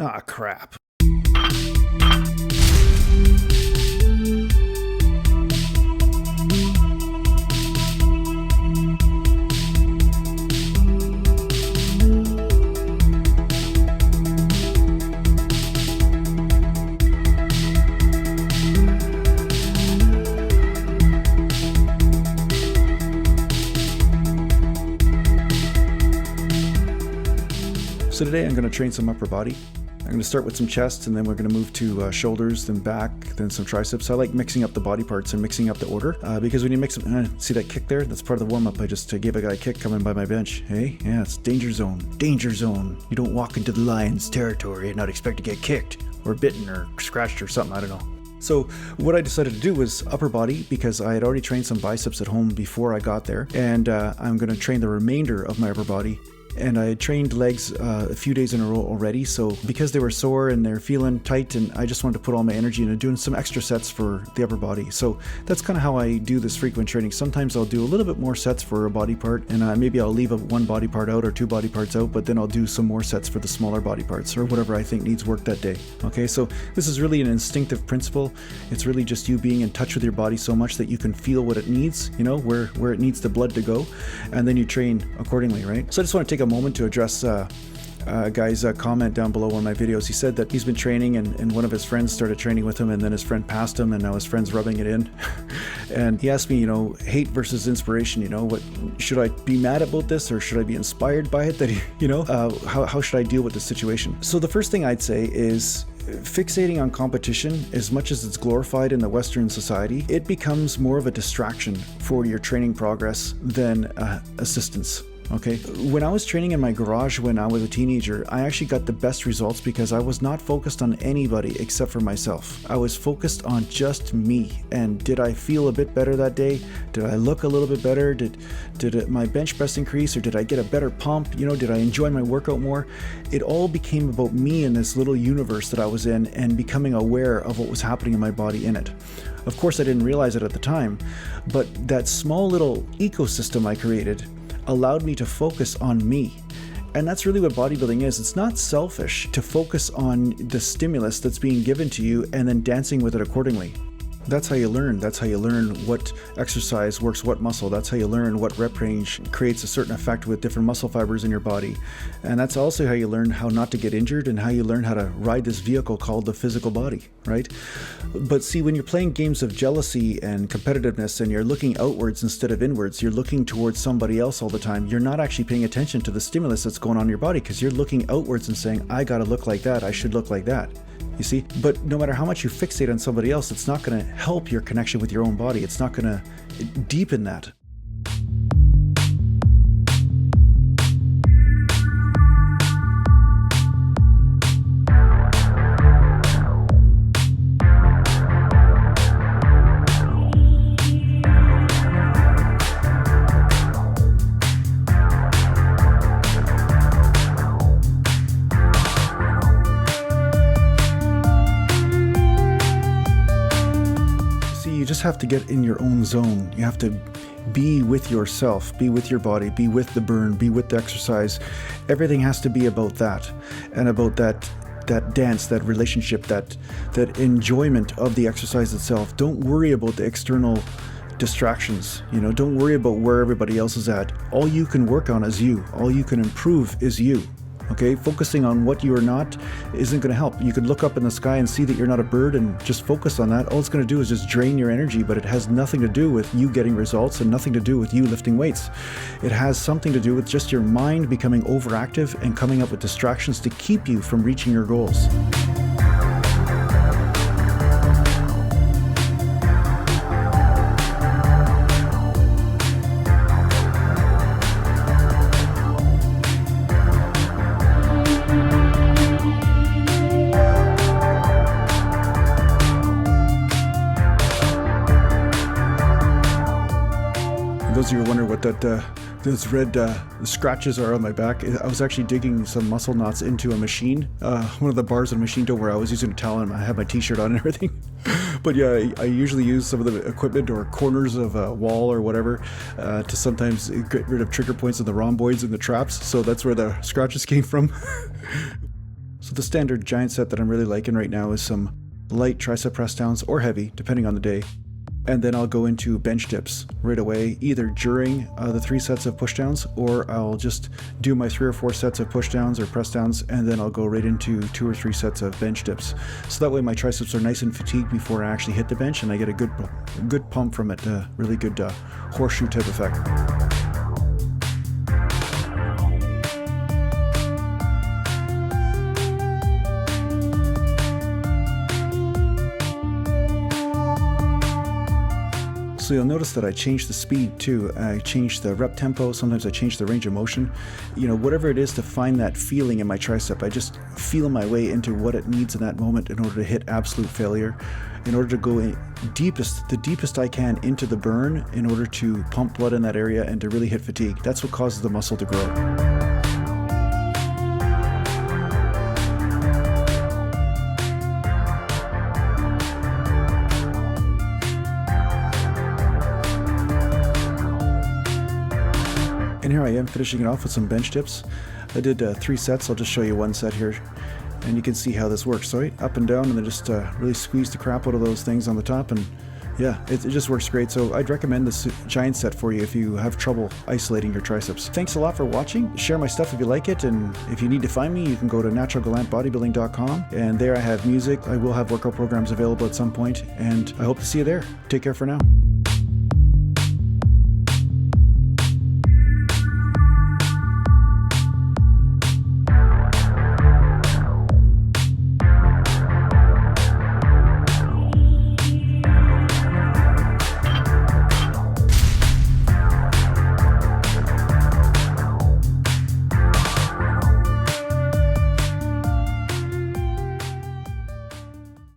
Ah, crap. So today I'm going to train some upper body. I'm going to start with some chest, and then we're going to move to shoulders, then back, then some triceps. I like mixing up the body parts and mixing up the order because when you mix them, see that kick there? That's part of the warm-up. I just gave a guy a kick coming by my bench. Hey, yeah, it's danger zone. Danger zone. You don't walk into the lion's territory and not expect to get kicked or bitten or scratched or something. I don't know. So what I decided to do was upper body because I had already trained some biceps at home before I got there, and I'm going to train the remainder of my upper body. And I had trained legs a few days in a row already, so because they were sore and they're feeling tight, and I just wanted to put all my energy into doing some extra sets for the upper body. So that's kind of how I do this frequent training. Sometimes I'll do a little bit more sets for a body part, and maybe I'll leave one body part out or two body parts out, but then I'll do some more sets for the smaller body parts or whatever I think needs work that day. Okay, so this is really an instinctive principle. It's really just you being in touch with your body so much that you can feel what it needs, you know, where it needs the blood to go, and then you train accordingly, right? So I just want to take a moment to address a guy's comment down below one of my videos. He said that he's been training and one of his friends started training with him, and then his friend passed him, and now his friend's rubbing it in. And he asked me, you know, hate versus inspiration, you know, what should I be mad about this or should I be inspired by it? That you know, how should I deal with the situation? So the first thing I'd say is fixating on competition, as much as it's glorified in the Western society, it becomes more of a distraction for your training progress than assistance. Okay, when I was training in my garage when I was a teenager, I actually got the best results because I was not focused on anybody except for myself. I was focused on just me. And did I feel a bit better that day? Did I look a little bit better? Did my bench press increase, or did I get a better pump? You know, did I enjoy my workout more? It all became about me in this little universe that I was in and becoming aware of what was happening in my body in it. Of course, I didn't realize it at the time, but that small little ecosystem I created allowed me to focus on me. And that's really what bodybuilding is. It's not selfish to focus on the stimulus that's being given to you and then dancing with it accordingly. That's how you learn. That's how you learn what exercise works what muscle. That's how you learn what rep range creates a certain effect with different muscle fibers in your body. And that's also how you learn how not to get injured and how you learn how to ride this vehicle called the physical body, right? But see, when you're playing games of jealousy and competitiveness and you're looking outwards instead of inwards, you're looking towards somebody else all the time, you're not actually paying attention to the stimulus that's going on in your body because you're looking outwards and saying, I gotta look like that, I should look like that. You see, but no matter how much you fixate on somebody else, it's not going to help your connection with your own body. It's not going to deepen that. You just have to get in your own zone. You have to be with yourself, be with your body, be with the burn, be with the exercise. Everything has to be about that, and about that dance, that relationship, that enjoyment of the exercise itself. Don't worry about the external distractions. You know, don't worry about where everybody else is at. All you can work on is you. All you can improve is you. Okay, focusing on what you are not isn't going to help. You could look up in the sky and see that you're not a bird and just focus on that. All it's going to do is just drain your energy, but it has nothing to do with you getting results and nothing to do with you lifting weights. It has something to do with just your mind becoming overactive and coming up with distractions to keep you from reaching your goals. Those of you who wonder what those red scratches are on my back, I was actually digging some muscle knots into a machine. One of the bars on the machine don't where I was using a towel and I had my t-shirt on and everything. But yeah, I usually use some of the equipment or corners of a wall or whatever to sometimes get rid of trigger points in the rhomboids and the traps. So that's where the scratches came from. So the standard giant set that I'm really liking right now is some light tricep press downs or heavy, depending on the day. And then I'll go into bench dips right away, either during the 3 sets of push downs, or I'll just do my 3 or 4 sets of push downs or press downs, and then I'll go right into 2 or 3 sets of bench dips. So that way my triceps are nice and fatigued before I actually hit the bench, and I get a good pump from it, really good horseshoe type effect. So you'll notice that I changed the speed too. I changed the rep tempo. Sometimes I change the range of motion. You know, whatever it is to find that feeling in my tricep, I just feel my way into what it needs in that moment in order to hit absolute failure, in order to go in the deepest I can into the burn in order to pump blood in that area and to really hit fatigue. That's what causes the muscle to grow. And here I am finishing it off with some bench dips. I did 3 sets. I'll just show you 1 set here, and you can see how this works. So up and down, and then just really squeeze the crap out of those things on the top, and yeah, it just works great. So I'd recommend this giant set for you if you have trouble isolating your triceps. Thanks a lot for watching. Share my stuff if you like it, and if you need to find me, you can go to naturalgallantbodybuilding.com, and there I have music. I will have workout programs available at some point, and I hope to see you there. Take care for now.